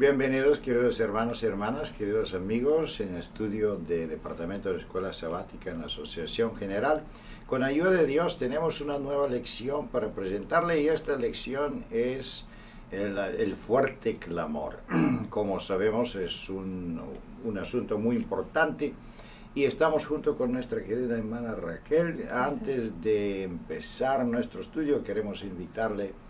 Bienvenidos, queridos hermanos y hermanas, queridos amigos, en el estudio de Departamento de Escuela Sabática en la Asociación General. Con ayuda de Dios tenemos una nueva lección para presentarle y esta lección es el fuerte clamor. Como sabemos es un asunto muy importante y estamos junto con nuestra querida hermana Raquel. Antes de empezar nuestro estudio queremos invitarle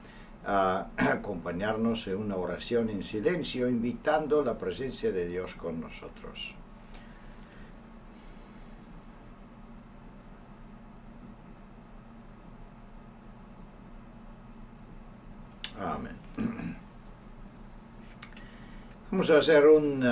a acompañarnos en una oración en silencio, invitando la presencia de Dios con nosotros. Amén. Vamos a hacer un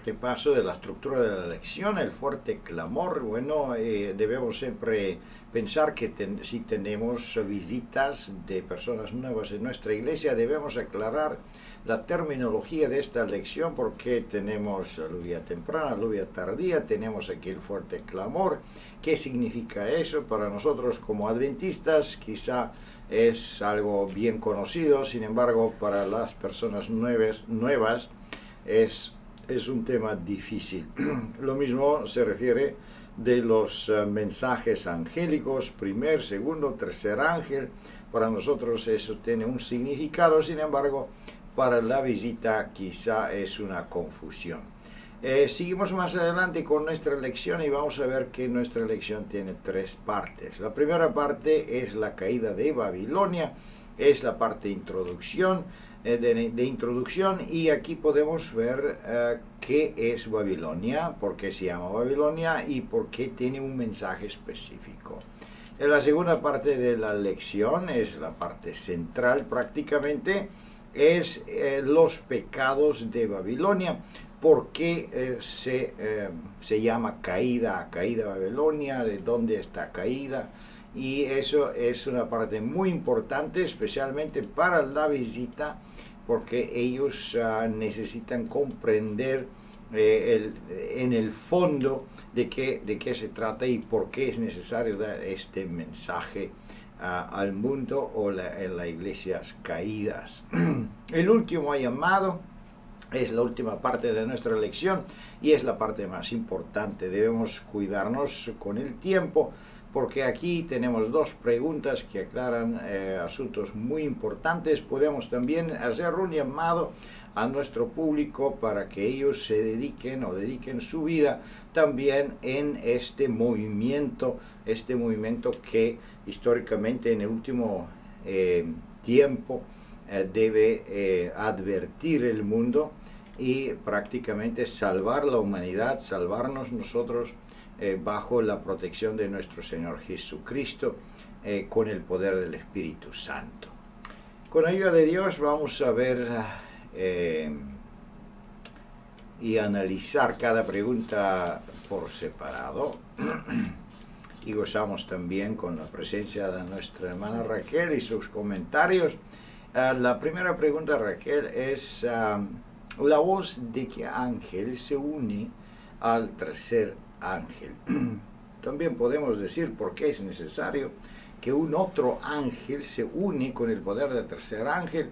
repaso de la estructura de la lección, el fuerte clamor. Bueno, debemos siempre pensar que si tenemos visitas de personas nuevas en nuestra iglesia, debemos aclarar la terminología de esta lección, porque tenemos aluvia temprana, aluvia tardía, tenemos aquí el fuerte clamor. ¿Qué significa eso? Para nosotros como adventistas quizá es algo bien conocido, sin embargo para las personas nuevas es un tema difícil. Lo mismo se refiere de los mensajes angélicos, primer, segundo, tercer ángel. Para nosotros eso tiene un significado, sin embargo, para la visita quizá es una confusión. Seguimos más adelante con nuestra lección y vamos a ver que nuestra lección tiene tres partes. La primera parte es la caída de Babilonia, es la parte de introducción, y aquí podemos ver qué es Babilonia, por qué se llama Babilonia y por qué tiene un mensaje específico. En la segunda parte de la lección es la parte central prácticamente, es los pecados de Babilonia. ¿Por qué se llama caída Babilonia? ¿De dónde está caída? Y eso es una parte muy importante, especialmente para la visita, porque ellos necesitan comprender en el fondo de qué se trata y por qué es necesario dar este mensaje al mundo o en las iglesias caídas. El último llamado es la última parte de nuestra lección y es la parte más importante. Debemos cuidarnos con el tiempo, porque aquí tenemos dos preguntas que aclaran asuntos muy importantes. Podemos también hacer un llamado a nuestro público para que ellos se dediquen su vida también en este movimiento que históricamente en el último tiempo debe advertir el mundo y prácticamente salvar la humanidad, salvarnos nosotros bajo la protección de nuestro Señor Jesucristo, con el poder del Espíritu Santo. Con ayuda de Dios vamos a ver y analizar cada pregunta por separado. Y gozamos también con la presencia de nuestra hermana Raquel y sus comentarios. La primera pregunta, Raquel, es la voz de qué ángel se une al tercer ángel. También podemos decir por qué es necesario que un otro ángel se une con el poder del tercer ángel,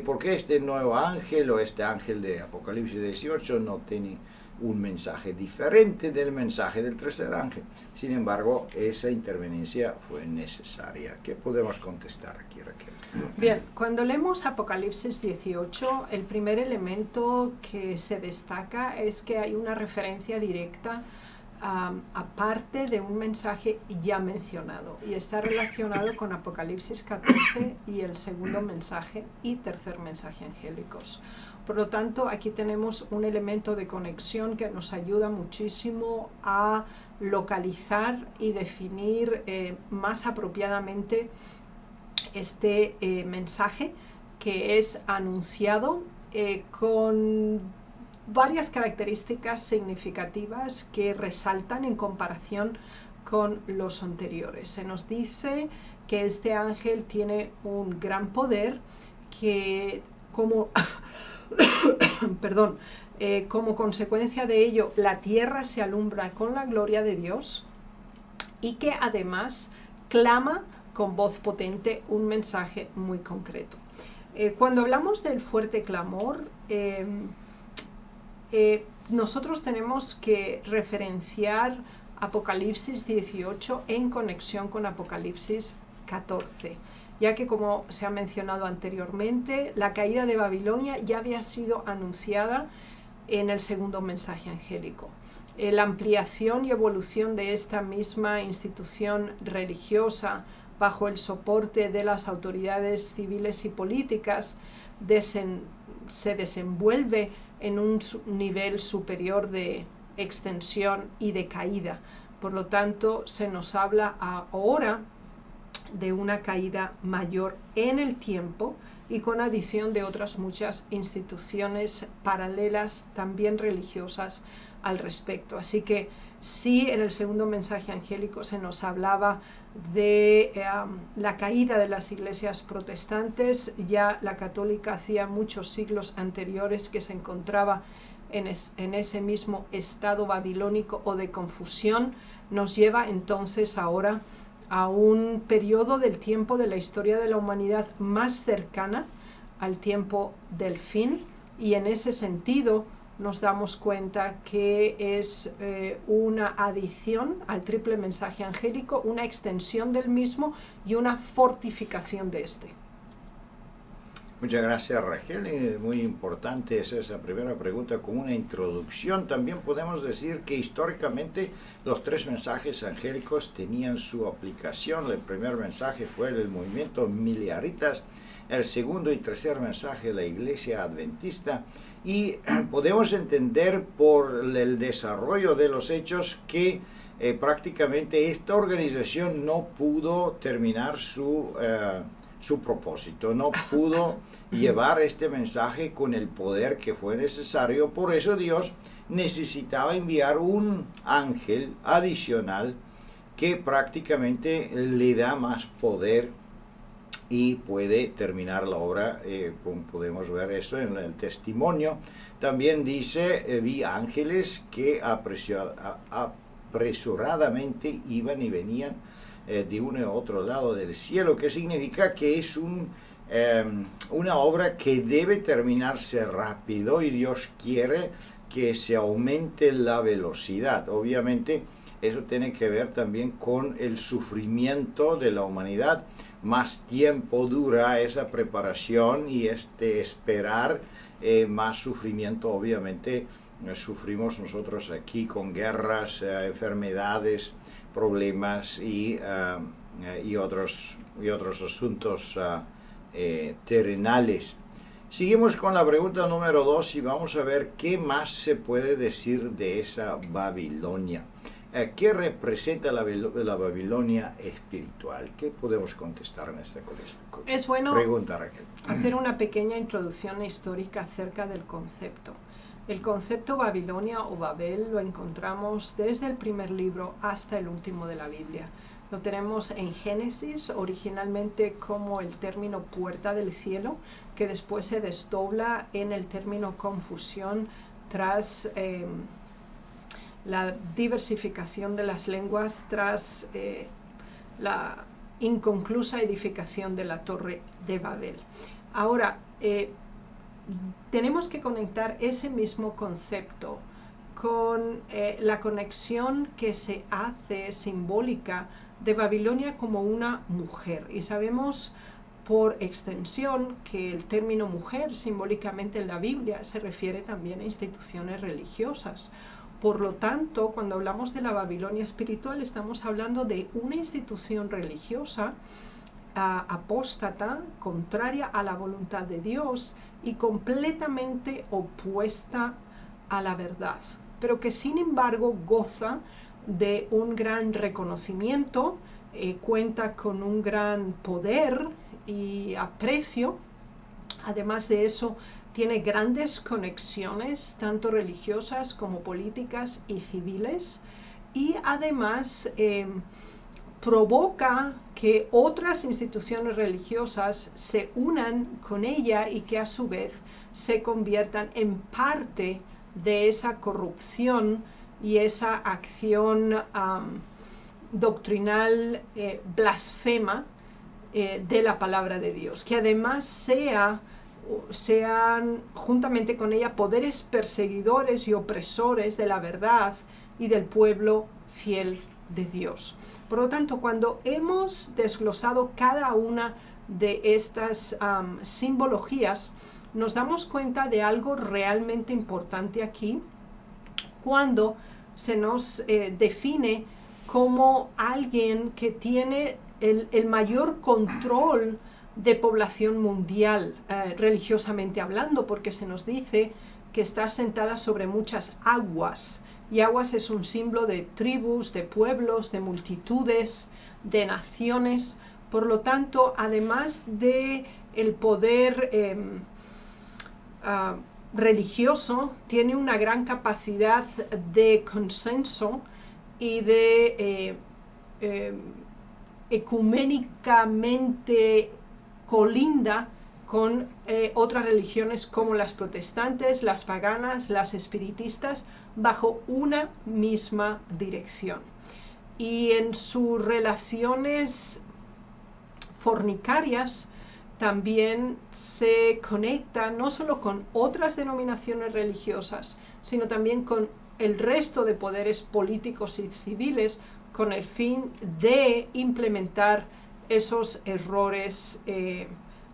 porque este nuevo ángel o este ángel de Apocalipsis 18 no tiene un mensaje diferente del mensaje del tercer ángel. Sin embargo, esa interveniencia fue necesaria. ¿Qué podemos contestar aquí, Raquel? Bien, cuando leemos Apocalipsis 18, el primer elemento que se destaca es que hay una referencia directa aparte de un mensaje ya mencionado, y está relacionado con Apocalipsis 14 y el segundo mensaje y tercer mensaje angélicos. Por lo tanto, aquí tenemos un elemento de conexión que nos ayuda muchísimo a localizar y definir más apropiadamente este mensaje que es anunciado con varias características significativas que resaltan en comparación con los anteriores. Se nos dice que este ángel tiene un gran poder que como como consecuencia de ello la tierra se alumbra con la gloria de Dios, y que además clama con voz potente un mensaje muy concreto. Cuando hablamos del fuerte clamor, nosotros tenemos que referenciar Apocalipsis 18 en conexión con Apocalipsis 14, ya que, como se ha mencionado anteriormente, la caída de Babilonia ya había sido anunciada en el segundo mensaje angélico. La ampliación y evolución de esta misma institución religiosa bajo el soporte de las autoridades civiles y políticas se desenvuelve en un nivel superior de extensión y de caída. Por lo tanto, se nos habla ahora de una caída mayor en el tiempo y con adición de otras muchas instituciones paralelas, también religiosas, al respecto. Así que sí, en el segundo mensaje angélico se nos hablaba de la caída de las iglesias protestantes. Ya la católica hacía muchos siglos anteriores que se encontraba en ese mismo estado babilónico o de confusión. Nos lleva entonces ahora a un periodo del tiempo de la historia de la humanidad más cercana al tiempo del fin, y en ese sentido nos damos cuenta que es una adición al triple mensaje angélico, una extensión del mismo y una fortificación de este. Muchas gracias, Raquel. Muy importante es esa primera pregunta como una introducción. También podemos decir que históricamente los tres mensajes angélicos tenían su aplicación. El primer mensaje fue el movimiento Mileritas, el segundo y tercer mensaje la Iglesia Adventista, y podemos entender por el desarrollo de los hechos que prácticamente esta organización no pudo terminar su propósito, no pudo llevar este mensaje con el poder que fue necesario. Por eso Dios necesitaba enviar un ángel adicional que prácticamente le da más poder y puede terminar la obra. Podemos ver eso en el testimonio. También dice, vi ángeles que apresuradamente iban y venían de uno a otro lado del cielo, que significa que es una obra que debe terminarse rápido, y Dios quiere que se aumente la velocidad. Obviamente eso tiene que ver también con el sufrimiento de la humanidad. Más tiempo dura esa preparación y esperar, más sufrimiento. Obviamente sufrimos nosotros aquí con guerras, enfermedades, problemas y otros asuntos terrenales. Seguimos con la pregunta número 2 y vamos a ver qué más se puede decir de esa Babilonia. ¿Qué representa la Babilonia espiritual? ¿Qué podemos contestar en esta Es bueno pregunta, Raquel? Hacer una pequeña introducción histórica acerca del concepto. El concepto Babilonia o Babel lo encontramos desde el primer libro hasta el último de la Biblia. Lo tenemos en Génesis, originalmente como el término puerta del cielo, que después se desdobla en el término confusión tras la diversificación de las lenguas, tras la inconclusa edificación de la Torre de Babel. Ahora, tenemos que conectar ese mismo concepto con la conexión que se hace simbólica de Babilonia como una mujer. Y sabemos por extensión que el término mujer simbólicamente en la Biblia se refiere también a instituciones religiosas. Por lo tanto, cuando hablamos de la Babilonia espiritual, estamos hablando de una institución religiosa apóstata, contraria a la voluntad de Dios y completamente opuesta a la verdad, pero que sin embargo goza de un gran reconocimiento, cuenta con un gran poder y aprecio. Además de eso, tiene grandes conexiones, tanto religiosas como políticas y civiles, y además provoca que otras instituciones religiosas se unan con ella y que a su vez se conviertan en parte de esa corrupción y esa acción doctrinal blasfema de la palabra de Dios, que además sean juntamente con ella poderes perseguidores y opresores de la verdad y del pueblo fiel de Dios. Por lo tanto, cuando hemos desglosado cada una de estas simbologías, nos damos cuenta de algo realmente importante aquí, cuando se nos define como alguien que tiene el mayor control de población mundial, religiosamente hablando, porque se nos dice que está sentada sobre muchas aguas, y aguas es un símbolo de tribus, de pueblos, de multitudes, de naciones. Por lo tanto, además de el poder religioso, tiene una gran capacidad de consenso y de ecuménicamente colinda con otras religiones como las protestantes, las paganas, las espiritistas, bajo una misma dirección. Y en sus relaciones fornicarias también se conecta no solo con otras denominaciones religiosas, sino también con el resto de poderes políticos y civiles, con el fin de implementar esos errores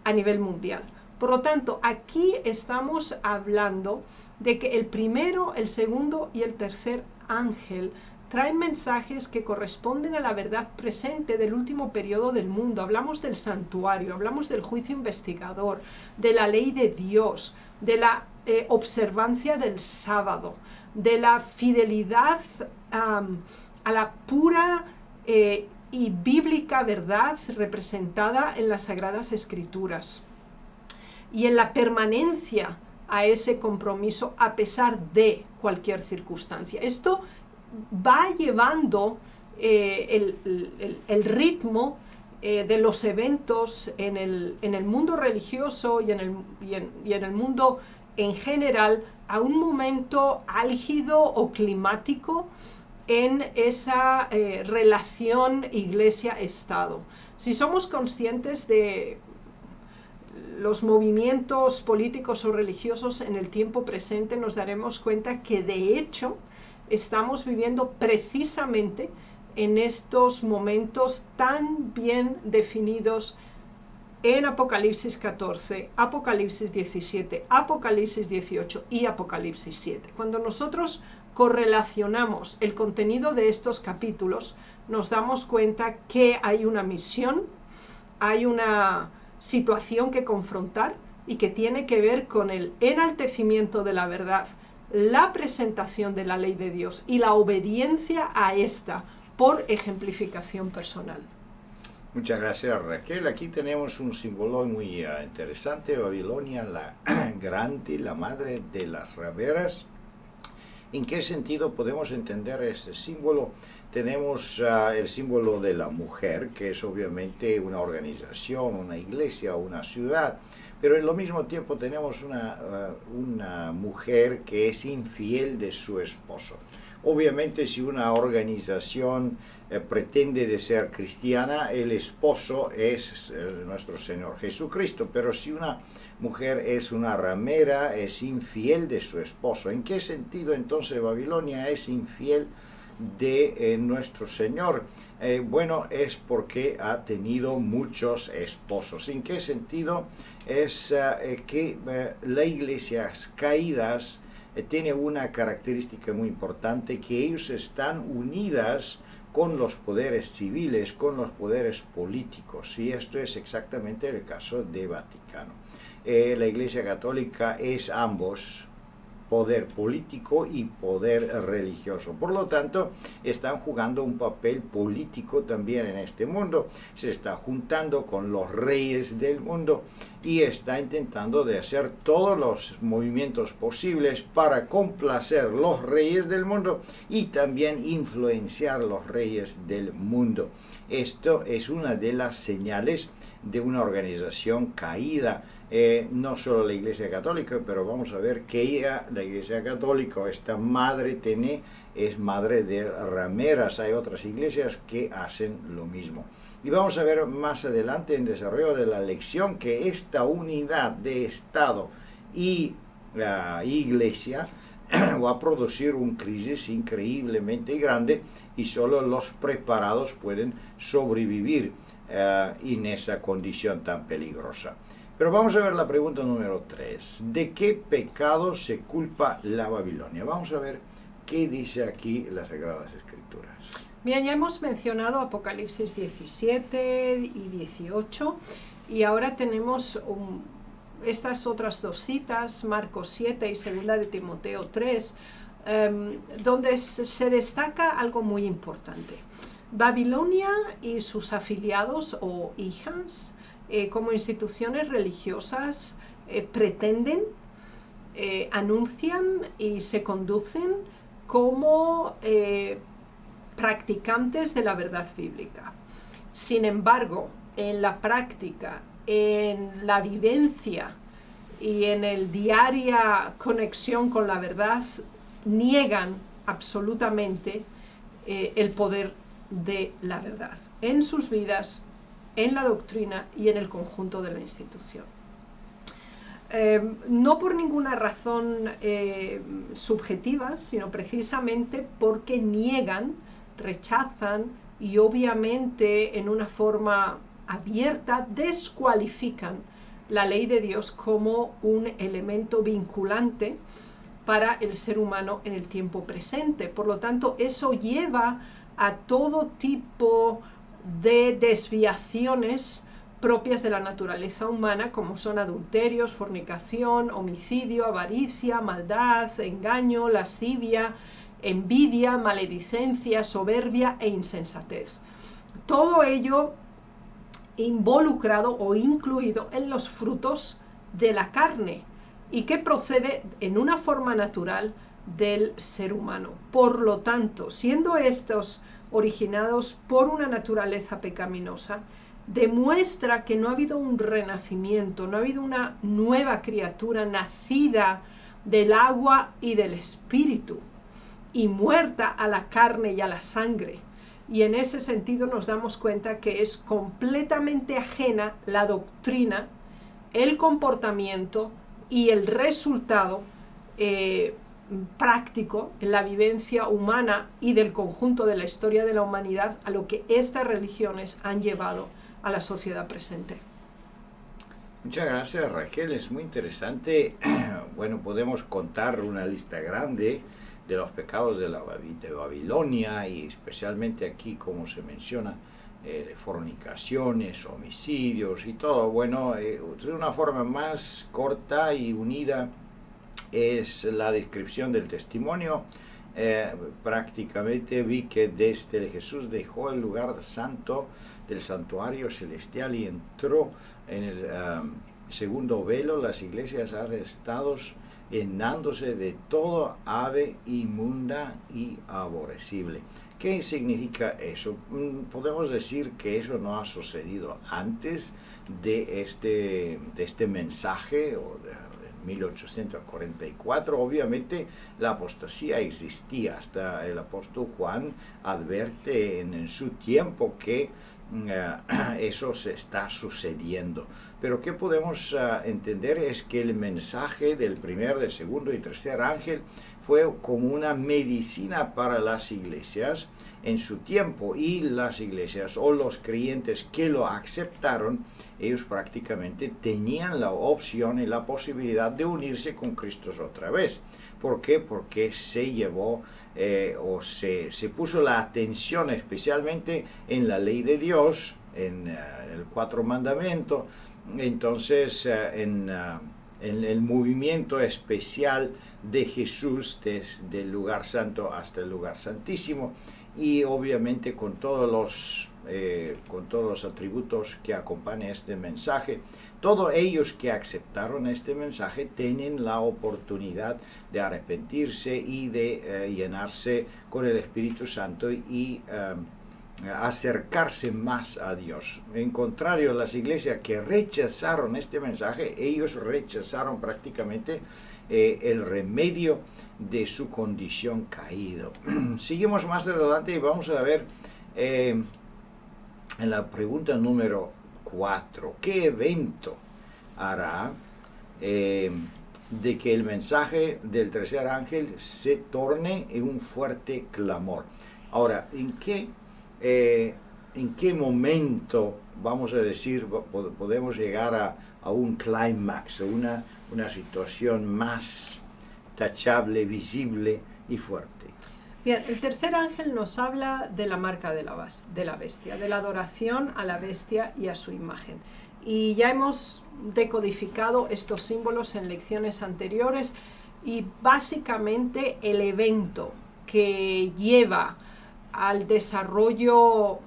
a nivel mundial. Por lo tanto, aquí estamos hablando de que el primero, el segundo y el tercer ángel traen mensajes que corresponden a la verdad presente del último periodo del mundo. Hablamos del santuario, hablamos del juicio investigador, de la ley de Dios, de la observancia del sábado, de la fidelidad a la pura y bíblica verdad representada en las Sagradas Escrituras, y en la permanencia a ese compromiso a pesar de cualquier circunstancia. Esto va llevando el ritmo de los eventos en el mundo religioso y en el mundo en general a un momento álgido o climático en esa relación iglesia-estado. Si somos conscientes de los movimientos políticos o religiosos en el tiempo presente, nos daremos cuenta que de hecho estamos viviendo precisamente en estos momentos tan bien definidos en Apocalipsis 14, Apocalipsis 17, Apocalipsis 18 y Apocalipsis 7. Cuando nosotros correlacionamos el contenido de estos capítulos, nos damos cuenta que hay una misión, hay una situación que confrontar y que tiene que ver con el enaltecimiento de la verdad, la presentación de la ley de Dios y la obediencia a esta por ejemplificación personal. Muchas gracias, Raquel. Aquí tenemos un símbolo muy interesante, Babilonia la Grande, la madre de las rameras. ¿En qué sentido podemos entender este símbolo? Tenemos el símbolo de la mujer, que es obviamente una organización, una iglesia, una ciudad, pero en lo mismo tiempo tenemos una mujer que es infiel de su esposo. Obviamente, si una organización pretende de ser cristiana, el esposo es nuestro Señor Jesucristo, pero si una mujer es una ramera, es infiel de su esposo. ¿En qué sentido entonces Babilonia es infiel de nuestro Señor? Bueno, es porque ha tenido muchos esposos. ¿En qué sentido? Es que las iglesias caídas tiene una característica muy importante, que ellos están unidas con los poderes civiles, con los poderes políticos, y esto es exactamente el caso de Vaticano. La Iglesia Católica es ambos, poder político y poder religioso. Por lo tanto, están jugando un papel político también en este mundo. Se está juntando con los reyes del mundo y está intentando de hacer todos los movimientos posibles para complacer los reyes del mundo y también influenciar los reyes del mundo. Esto es una de las señales de una organización caída. No solo la Iglesia Católica, pero vamos a ver que la Iglesia Católica, esta madre tiene, es madre de rameras. Hay otras iglesias que hacen lo mismo. Y vamos a ver más adelante en desarrollo de la lección que esta unidad de Estado y Iglesia va a producir una crisis increíblemente grande y solo los preparados pueden sobrevivir en esa condición tan peligrosa. Pero vamos a ver la pregunta número 3. ¿De qué pecado se culpa la Babilonia? Vamos a ver qué dice aquí las Sagradas Escrituras. Bien, ya hemos mencionado Apocalipsis 17 y 18 y ahora tenemos estas otras dos citas, Marcos 7 y 2 de Timoteo 3, donde se destaca algo muy importante. Babilonia y sus afiliados o hijas, como instituciones religiosas, pretenden, anuncian y se conducen como practicantes de la verdad bíblica. Sin embargo, en la práctica, en la vivencia y en el diaria conexión con la verdad, niegan absolutamente el poder de la verdad en sus vidas, en la doctrina y en el conjunto de la institución. No por ninguna razón subjetiva, sino precisamente porque niegan, rechazan y obviamente en una forma abierta descualifican la ley de Dios como un elemento vinculante para el ser humano en el tiempo presente. Por lo tanto, eso lleva a todo tipo de desviaciones propias de la naturaleza humana, como son adulterios, fornicación, homicidio, avaricia, maldad, engaño, lascivia, envidia, maledicencia, soberbia e insensatez. Todo ello involucrado o incluido en los frutos de la carne y que procede en una forma natural del ser humano. Por lo tanto, siendo estos originados por una naturaleza pecaminosa, demuestra que no ha habido un renacimiento, no ha habido una nueva criatura nacida del agua y del espíritu y muerta a la carne y a la sangre. Y en ese sentido nos damos cuenta que es completamente ajena la doctrina, el comportamiento y el resultado práctico en la vivencia humana y del conjunto de la historia de la humanidad a lo que estas religiones han llevado a la sociedad presente. Muchas gracias, Raquel, es muy interesante. Bueno, podemos contar una lista grande de los pecados de Babilonia y especialmente aquí, como se menciona, fornicaciones, homicidios y todo. Bueno, de una forma más corta y unida es la descripción del testimonio. Prácticamente vi que desde Jesús dejó el lugar santo del santuario celestial y entró en el segundo velo. Las iglesias han estado llenándose de todo ave inmunda y aborrecible. ¿Qué significa eso? Podemos decir que eso no ha sucedido antes de este mensaje o de 1844. Obviamente la apostasía existía. Hasta el apóstol Juan advierte en su tiempo que eso se está sucediendo. Pero ¿qué podemos entender? Es que el mensaje del primer, del segundo y tercer ángel fue como una medicina para las iglesias en su tiempo, y las iglesias o los creyentes que lo aceptaron, ellos prácticamente tenían la opción y la posibilidad de unirse con Cristo otra vez. ¿Por qué? Porque se llevó se puso la atención especialmente en la ley de Dios, en el 4 mandamientos, entonces en el movimiento especial de Jesús desde el lugar santo hasta el lugar santísimo, y obviamente con todos los atributos que acompañan este mensaje. Todos ellos que aceptaron este mensaje tienen la oportunidad de arrepentirse y de llenarse con el Espíritu Santo y acercarse más a Dios. En contrario, las iglesias que rechazaron este mensaje, ellos rechazaron prácticamente el remedio de su condición caído. Seguimos más adelante y vamos a ver en la pregunta número 4, ¿qué evento hará de que el mensaje del tercer ángel se torne en un fuerte clamor? Ahora, ¿en qué momento, vamos a decir, podemos llegar a un clímax, a una situación más tachable, visible y fuerte? Bien, el tercer ángel nos habla de la marca de la bestia, de la adoración a la bestia y a su imagen. Y ya hemos decodificado estos símbolos en lecciones anteriores, y básicamente el evento que lleva al desarrollo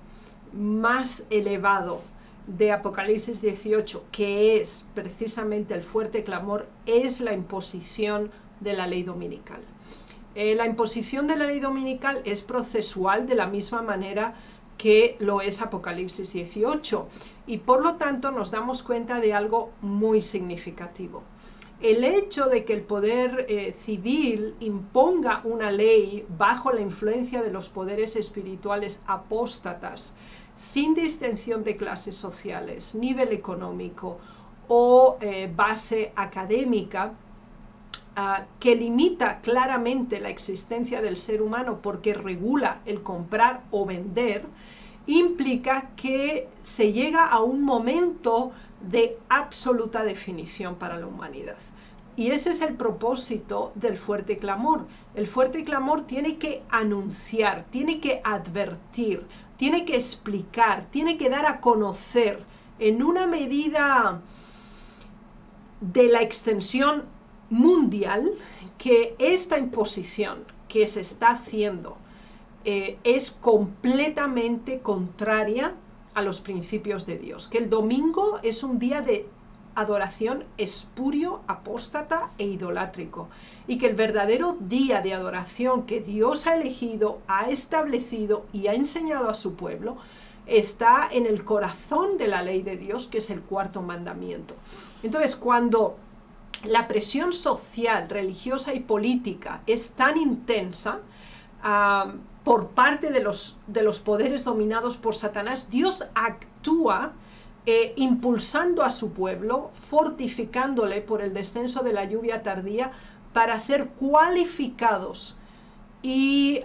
más elevado de Apocalipsis 18, que es precisamente el fuerte clamor, es la imposición de la ley dominical. La imposición de la ley dominical es procesual de la misma manera que lo es Apocalipsis 18, y por lo tanto nos damos cuenta de algo muy significativo. El hecho de que el poder civil imponga una ley bajo la influencia de los poderes espirituales apóstatas, sin distinción de clases sociales, nivel económico o base académica, que limita claramente la existencia del ser humano porque regula el comprar o vender, implica que se llega a un momento de absoluta definición para la humanidad. Y ese es el propósito del fuerte clamor. El fuerte clamor tiene que anunciar, tiene que advertir, tiene que explicar, tiene que dar a conocer en una medida de la extensión mundial que esta imposición que se está haciendo es completamente contraria a los principios de Dios, que el domingo es un día de adoración espurio, apóstata e idolátrico, y que el verdadero día de adoración que Dios ha elegido, ha establecido y ha enseñado a su pueblo está en el corazón de la ley de Dios, que es el cuarto mandamiento. Entonces, cuando la presión social, religiosa y política es tan intensa por parte de los poderes dominados por Satanás, Dios actúa impulsando a su pueblo, fortificándole por el descenso de la lluvia tardía para ser cualificados y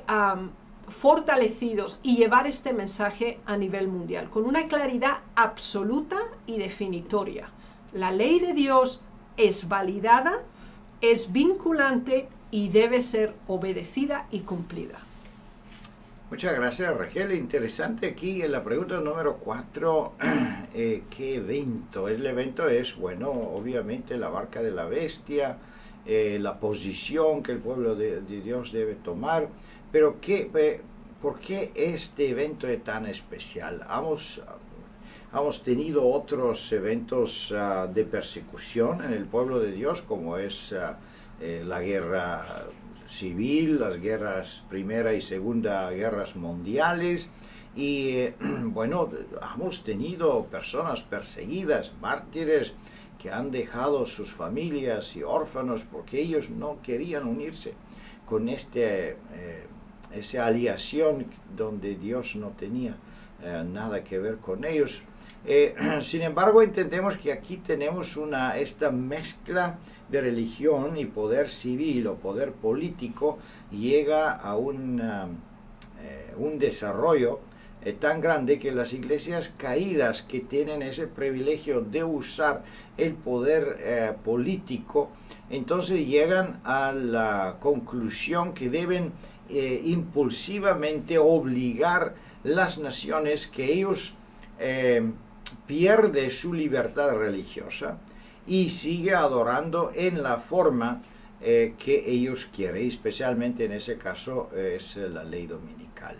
fortalecidos y llevar este mensaje a nivel mundial con una claridad absoluta y definitoria. La ley de Dios es validada, es vinculante y debe ser obedecida y cumplida. Muchas gracias, Raquel. Interesante aquí en la pregunta número 4, ¿qué evento? El evento es, bueno, obviamente la marca de la bestia, la posición que el pueblo de Dios debe tomar, pero ¿por qué este evento es tan especial? Hemos tenido otros eventos de persecución en el pueblo de Dios, como es la guerra civil, las guerras Primera y Segunda Guerras Mundiales, y bueno, hemos tenido personas perseguidas, mártires, que han dejado sus familias y órfanos porque ellos no querían unirse con esa aliación donde Dios no tenía nada que ver con ellos. Sin embargo, entendemos que aquí tenemos esta mezcla de religión y poder civil o poder político llega a un desarrollo tan grande que las iglesias caídas, que tienen ese privilegio de usar el poder político, entonces llegan a la conclusión que deben impulsivamente obligar las naciones que ellos pierde su libertad religiosa y sigue adorando en la forma que ellos quieren, especialmente en ese caso es la ley dominical.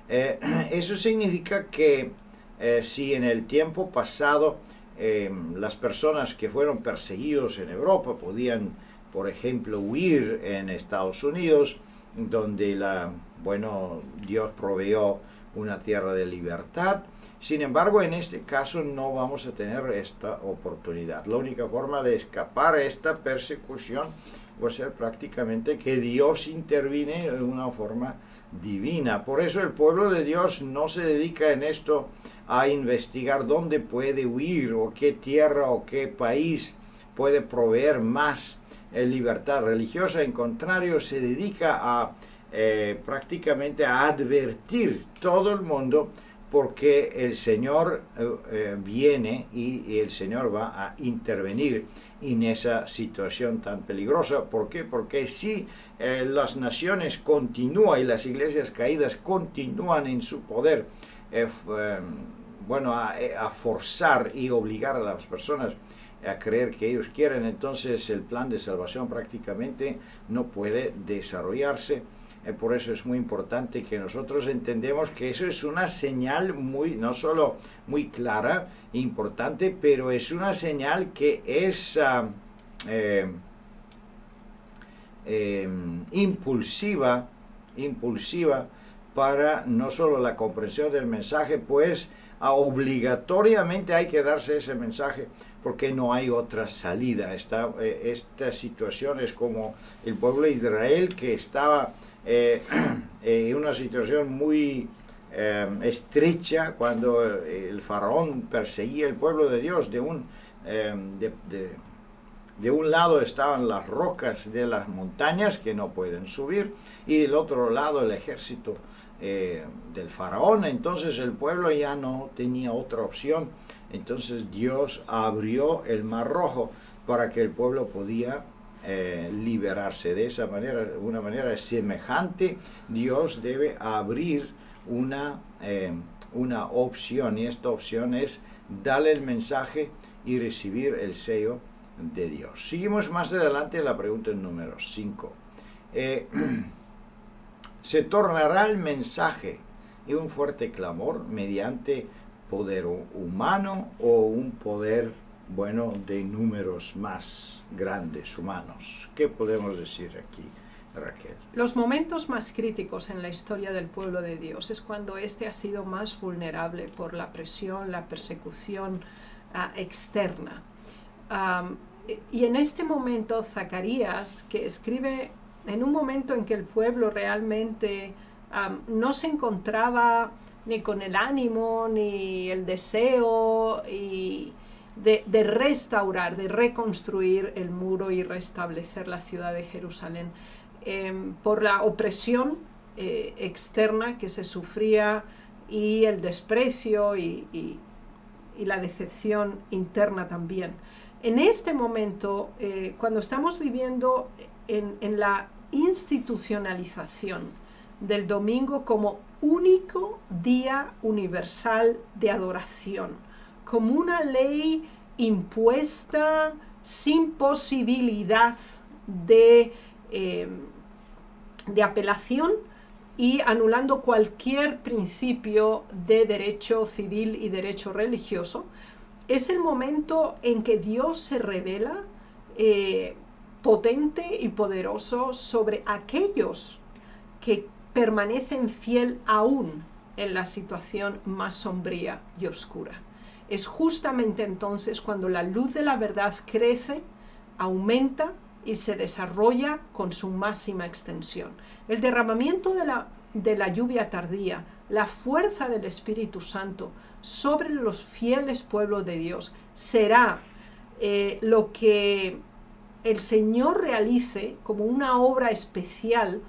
Eso significa que si en el tiempo pasado las personas que fueron perseguidos en Europa podían, por ejemplo, huir en Estados Unidos, donde Dios proveyó una tierra de libertad. Sin embargo, en este caso no vamos a tener esta oportunidad. La única forma de escapar a esta persecución va a ser prácticamente que Dios interviene de una forma divina. Por eso el pueblo de Dios no se dedica en esto a investigar dónde puede huir o qué tierra o qué país puede proveer más libertad religiosa. En contrario, se dedica a prácticamente a advertir todo el mundo, porque el Señor viene y el Señor va a intervenir en esa situación tan peligrosa. ¿Por qué? Porque si las naciones continúan y las iglesias caídas continúan en su poder, a forzar y obligar a las personas a creer que ellos quieren, entonces el plan de salvación prácticamente no puede desarrollarse. Por eso es muy importante que nosotros entendemos que eso es una señal no solo muy clara e importante, pero es una señal que es impulsiva para no solo la comprensión del mensaje, pues obligatoriamente hay que darse ese mensaje, porque no hay otra salida. Esta situación es como el pueblo de Israel, que estaba en una situación muy estrecha cuando el faraón perseguía el pueblo de Dios. De un lado estaban las rocas de las montañas que no pueden subir, y del otro lado el ejército del faraón. Entonces el pueblo ya no tenía otra opción. Entonces Dios abrió el Mar Rojo para que el pueblo podía liberarse. De esa manera, una manera semejante, Dios debe abrir una opción, y esta opción es darle el mensaje y recibir el sello de Dios. Seguimos más adelante en la pregunta número 5. ¿Se tornará el mensaje y un fuerte clamor mediante poder humano o un poder de números más grandes, humanos? ¿Qué podemos decir aquí, Raquel? Los momentos más críticos en la historia del pueblo de Dios es cuando éste ha sido más vulnerable por la presión, la persecución externa. Y en este momento Zacarías, que escribe en un momento en que el pueblo realmente no se encontraba ni con el ánimo ni el deseo de restaurar, de reconstruir el muro y restablecer la ciudad de Jerusalén, por la opresión externa que se sufría, y el desprecio y la decepción interna también. En este momento, cuando estamos viviendo en la institucionalización del domingo como único día universal de adoración, como una ley impuesta sin posibilidad de apelación, y anulando cualquier principio de derecho civil y derecho religioso, es el momento en que Dios se revela potente y poderoso sobre aquellos que permanecen fiel aún en la situación más sombría y oscura. Es justamente entonces cuando la luz de la verdad crece, aumenta y se desarrolla con su máxima extensión. El derramamiento de la lluvia tardía, la fuerza del Espíritu Santo sobre los fieles pueblos de Dios será lo que el Señor realice como una obra especial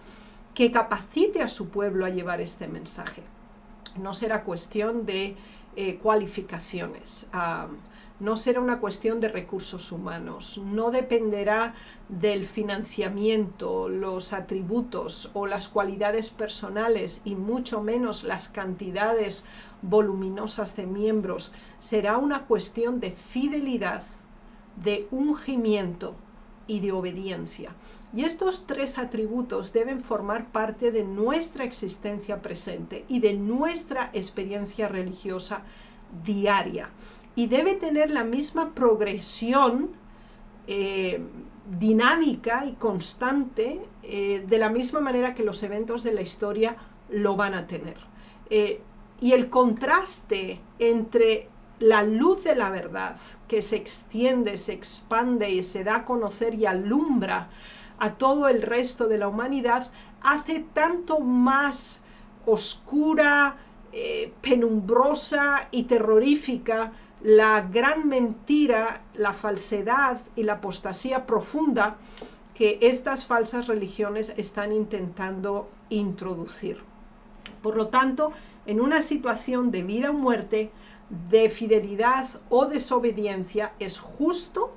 que capacite a su pueblo a llevar este mensaje. No será cuestión de cualificaciones, no será una cuestión de recursos humanos, no dependerá del financiamiento, los atributos o las cualidades personales, y mucho menos las cantidades voluminosas de miembros. Será una cuestión de fidelidad, de ungimiento y de obediencia. Y estos tres atributos deben formar parte de nuestra existencia presente y de nuestra experiencia religiosa diaria. Y debe tener la misma progresión dinámica y constante, de la misma manera que los eventos de la historia lo van a tener. Y el contraste entre la luz de la verdad, que se extiende, se expande y se da a conocer y alumbra a todo el resto de la humanidad, hace tanto más oscura, penumbrosa y terrorífica la gran mentira, la falsedad y la apostasía profunda que estas falsas religiones están intentando introducir. Por lo tanto, en una situación de vida o muerte, de fidelidad o desobediencia, es justo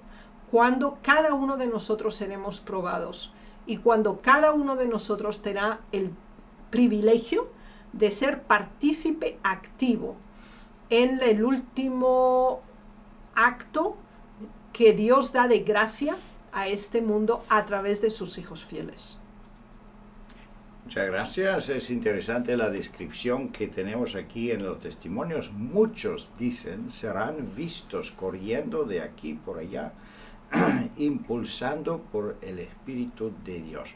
cuando cada uno de nosotros seremos probados y cuando cada uno de nosotros tendrá el privilegio de ser partícipe activo en el último acto que Dios da de gracia a este mundo a través de sus hijos fieles. Muchas gracias. Es interesante la descripción que tenemos aquí en los testimonios. Muchos dicen serán vistos corriendo de aquí por allá, impulsando por el Espíritu de Dios.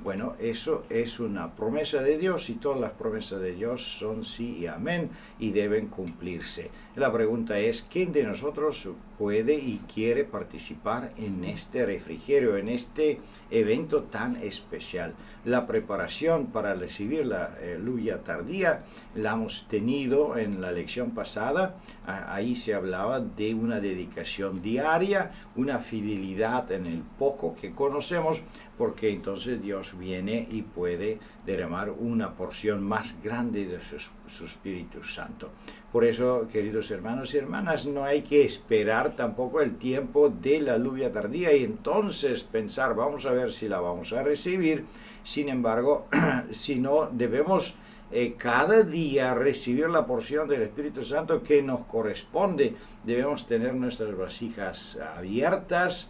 Bueno, eso es una promesa de Dios y todas las promesas de Dios son sí y amén y deben cumplirse. La pregunta es, ¿quién de nosotros puede y quiere participar en este refrigerio, en este evento tan especial? La preparación para recibir la lluvia tardía la hemos tenido en la lección pasada. Ahí se hablaba de una dedicación diaria, una fidelidad en el poco que conocemos, porque entonces Dios viene y puede derramar una porción más grande de su Espíritu Santo. Por eso, queridos hermanos y hermanas, no hay que esperar tampoco el tiempo de la lluvia tardía y entonces pensar, vamos a ver si la vamos a recibir. Sin embargo, si no, debemos cada día recibir la porción del Espíritu Santo que nos corresponde. Debemos tener nuestras vasijas abiertas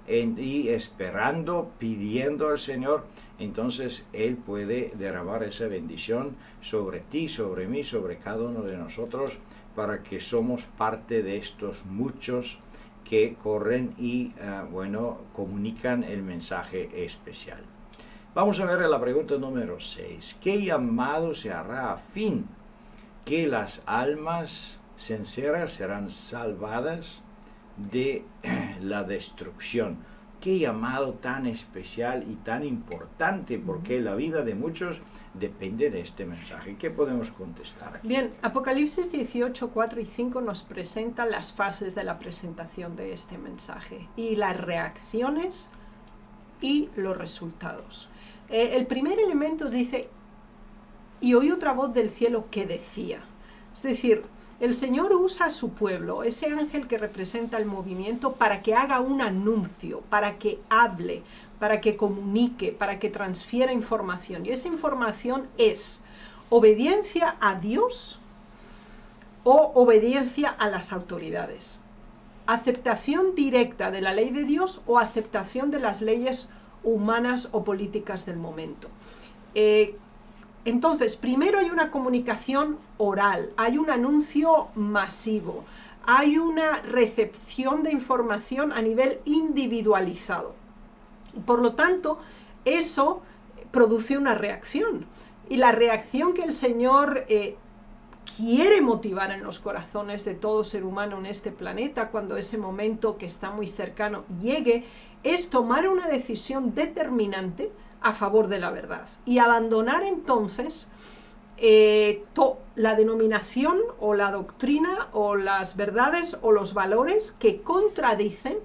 y esperando, pidiendo al Señor, entonces Él puede derramar esa bendición sobre ti, sobre mí, sobre cada uno de nosotros, para que somos parte de estos muchos que corren y, comunican el mensaje especial. Vamos a ver la pregunta número 6. ¿Qué llamado se hará a fin que las almas sinceras serán salvadas de la destrucción? Qué llamado tan especial y tan importante, porque la vida de muchos depende de este mensaje. ¿Qué podemos contestar aquí? Bien, Apocalipsis 18, 4 y 5 nos presenta las fases de la presentación de este mensaje y las reacciones y los resultados. El primer elemento dice, y oí otra voz del cielo que decía, es decir, el Señor usa a su pueblo, ese ángel que representa el movimiento, para que haga un anuncio, para que hable, para que comunique, para que transfiera información. Y esa información es obediencia a Dios o obediencia a las autoridades. Aceptación directa de la ley de Dios o aceptación de las leyes humanas o políticas del momento. Entonces, primero hay una comunicación oral, hay un anuncio masivo, hay una recepción de información a nivel individualizado. Por lo tanto, eso produce una reacción. Y la reacción que el Señor quiere motivar en los corazones de todo ser humano en este planeta, cuando ese momento que está muy cercano llegue, es tomar una decisión determinante a favor de la verdad y abandonar entonces la denominación o la doctrina o las verdades o los valores que contradicen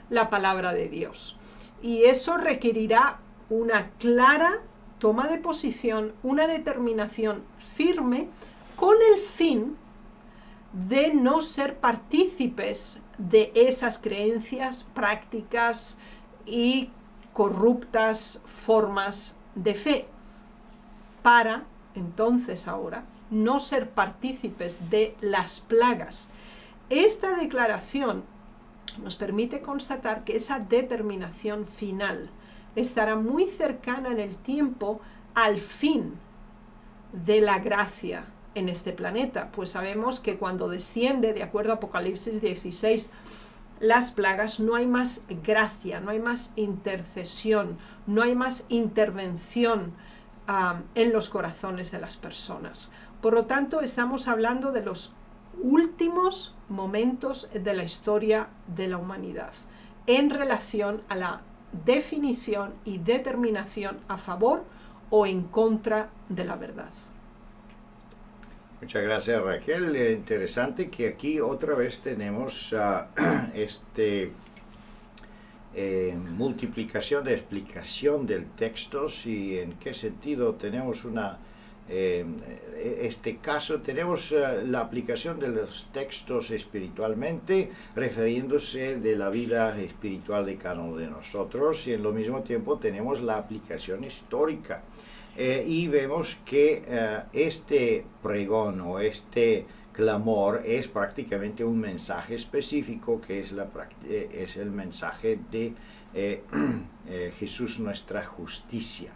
la palabra de Dios. Y eso requerirá una clara toma de posición, una determinación firme con el fin de no ser partícipes de esas creencias, prácticas y corruptas formas de fe, para entonces ahora no ser partícipes de las plagas. Esta declaración nos permite constatar que esa determinación final estará muy cercana en el tiempo al fin de la gracia en este planeta, pues sabemos que cuando desciende, de acuerdo a Apocalipsis 16, las plagas, no hay más gracia, no hay más intercesión, no hay más intervención en los corazones de las personas. Por lo tanto, estamos hablando de los últimos momentos de la historia de la humanidad en relación a la definición y determinación a favor o en contra de la verdad. Muchas gracias, Raquel. Interesante que aquí otra vez tenemos multiplicación de explicación del texto, y en qué sentido tenemos este caso tenemos la aplicación de los textos espiritualmente, refiriéndose de la vida espiritual de cada uno de nosotros, y en lo mismo tiempo tenemos la aplicación histórica. Y vemos que este pregón o este clamor es prácticamente un mensaje específico, que es el mensaje de Jesús, nuestra justicia.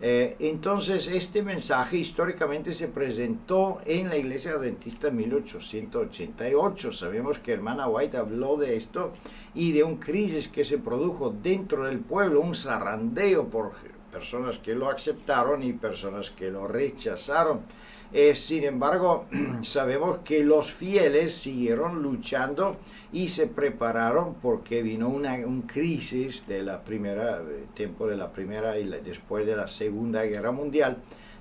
Entonces, este mensaje históricamente se presentó en la Iglesia Adventista en 1888. Sabemos que hermana White habló de esto y de un crisis que se produjo dentro del pueblo, un zarandeo por personas que lo aceptaron y personas que lo rechazaron. Sin embargo, sabemos que los fieles siguieron luchando y se prepararon, porque vino una crisis de la tiempo de la primera y después de la Segunda Guerra Mundial,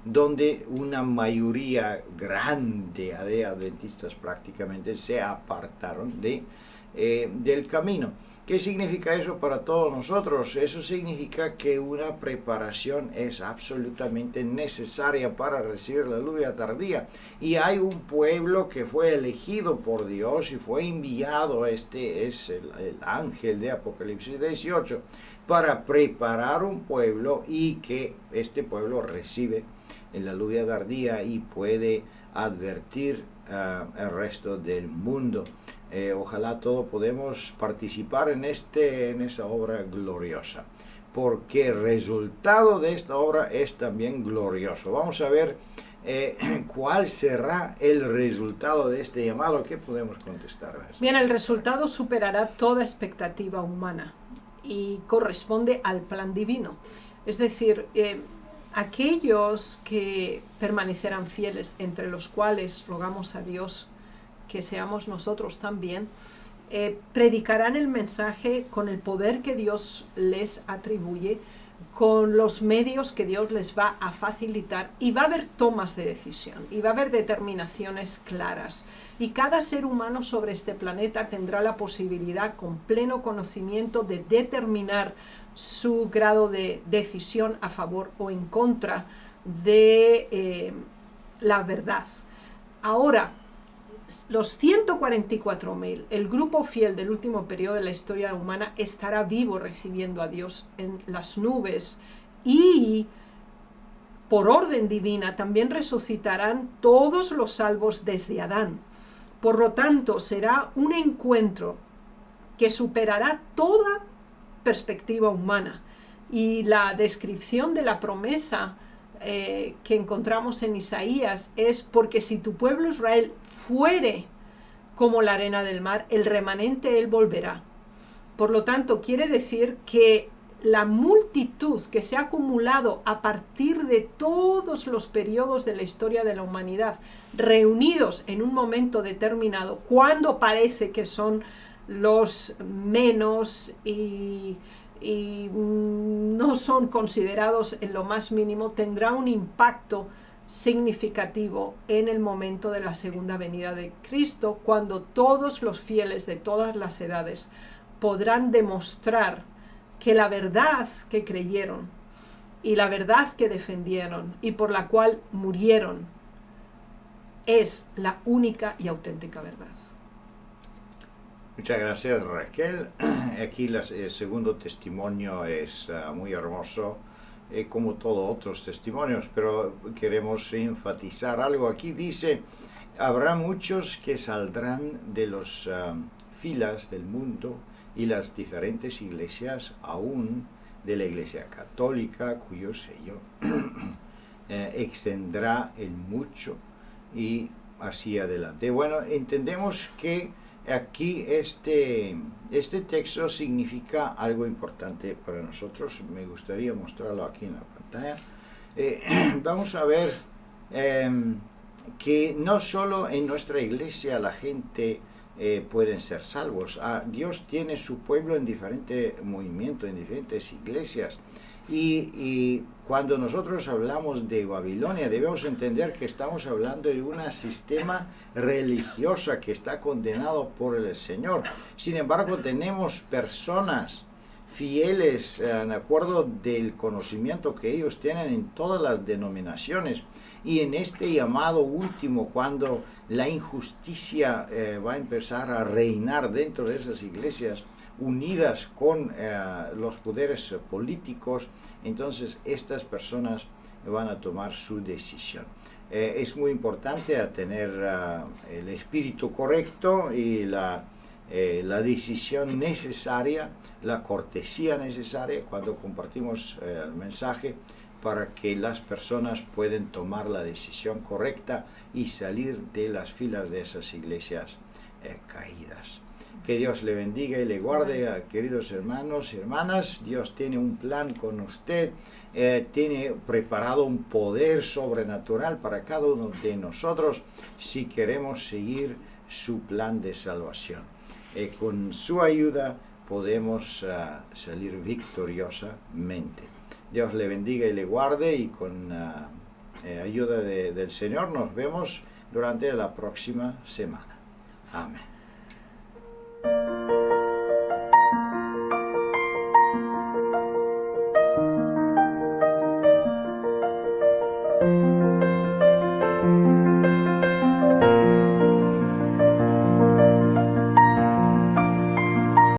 donde una mayoría grande de adventistas prácticamente se apartaron del camino. ¿Qué significa eso para todos nosotros? Eso significa que una preparación es absolutamente necesaria para recibir la lluvia tardía. Y hay un pueblo que fue elegido por Dios y fue enviado, este es el ángel de Apocalipsis 18, para preparar un pueblo, y que este pueblo recibe la lluvia tardía y puede advertir el resto del mundo. Ojalá todos podemos participar en esta obra gloriosa, porque el resultado de esta obra es también glorioso. Vamos a ver cuál será el resultado de este llamado. ¿Qué podemos contestar a eso? Bien, el resultado superará toda expectativa humana y corresponde al plan divino. Es decir, aquellos que permanecerán fieles, entre los cuales rogamos a Dios que seamos nosotros también, predicarán el mensaje con el poder que Dios les atribuye, con los medios que Dios les va a facilitar, y va a haber tomas de decisión, y va a haber determinaciones claras, y cada ser humano sobre este planeta tendrá la posibilidad, con pleno conocimiento, de determinar su grado de decisión a favor o en contra de la verdad. Ahora, los 144.000, el grupo fiel del último periodo de la historia humana, estará vivo recibiendo a Dios en las nubes, y por orden divina también resucitarán todos los salvos desde Adán. Por lo tanto, será un encuentro que superará toda perspectiva humana, y la descripción de la promesa que encontramos en Isaías es: porque si tu pueblo Israel fuere como la arena del mar, el remanente él volverá. Por lo tanto, quiere decir que la multitud que se ha acumulado a partir de todos los periodos de la historia de la humanidad, reunidos en un momento determinado, cuando parece que son los menos y no son considerados en lo más mínimo, tendrá un impacto significativo en el momento de la segunda venida de Cristo, cuando todos los fieles de todas las edades podrán demostrar que la verdad que creyeron y la verdad que defendieron y por la cual murieron es la única y auténtica verdad. Muchas gracias, Raquel. Aquí el segundo testimonio es muy hermoso, como todos otros testimonios, pero queremos enfatizar algo. Aquí dice: habrá muchos que saldrán de las filas del mundo y las diferentes iglesias, aún de la Iglesia Católica, cuyo sello extendrá el mucho, y así adelante. Bueno, entendemos que aquí este texto significa algo importante para nosotros. Me gustaría mostrarlo aquí en la pantalla. Vamos a ver que no solo en nuestra iglesia la gente pueden ser salvos. Dios tiene su pueblo en diferentes movimientos, en diferentes iglesias. Y cuando nosotros hablamos de Babilonia, debemos entender que estamos hablando de un sistema religioso que está condenado por el Señor. Sin embargo, tenemos personas fieles, de acuerdo del conocimiento que ellos tienen en todas las denominaciones. Y en este llamado último, cuando la injusticia va a empezar a reinar dentro de esas iglesias, unidas con los poderes políticos, entonces estas personas van a tomar su decisión. Es muy importante tener el espíritu correcto y la decisión necesaria, la cortesía necesaria cuando compartimos el mensaje, para que las personas puedan tomar la decisión correcta y salir de las filas de esas iglesias caídas. Que Dios le bendiga y le guarde, queridos hermanos y hermanas. Dios tiene un plan con usted, tiene preparado un poder sobrenatural para cada uno de nosotros si queremos seguir su plan de salvación. Con su ayuda podemos salir victoriosamente. Dios le bendiga y le guarde, y con ayuda del Señor nos vemos durante la próxima semana. Amén.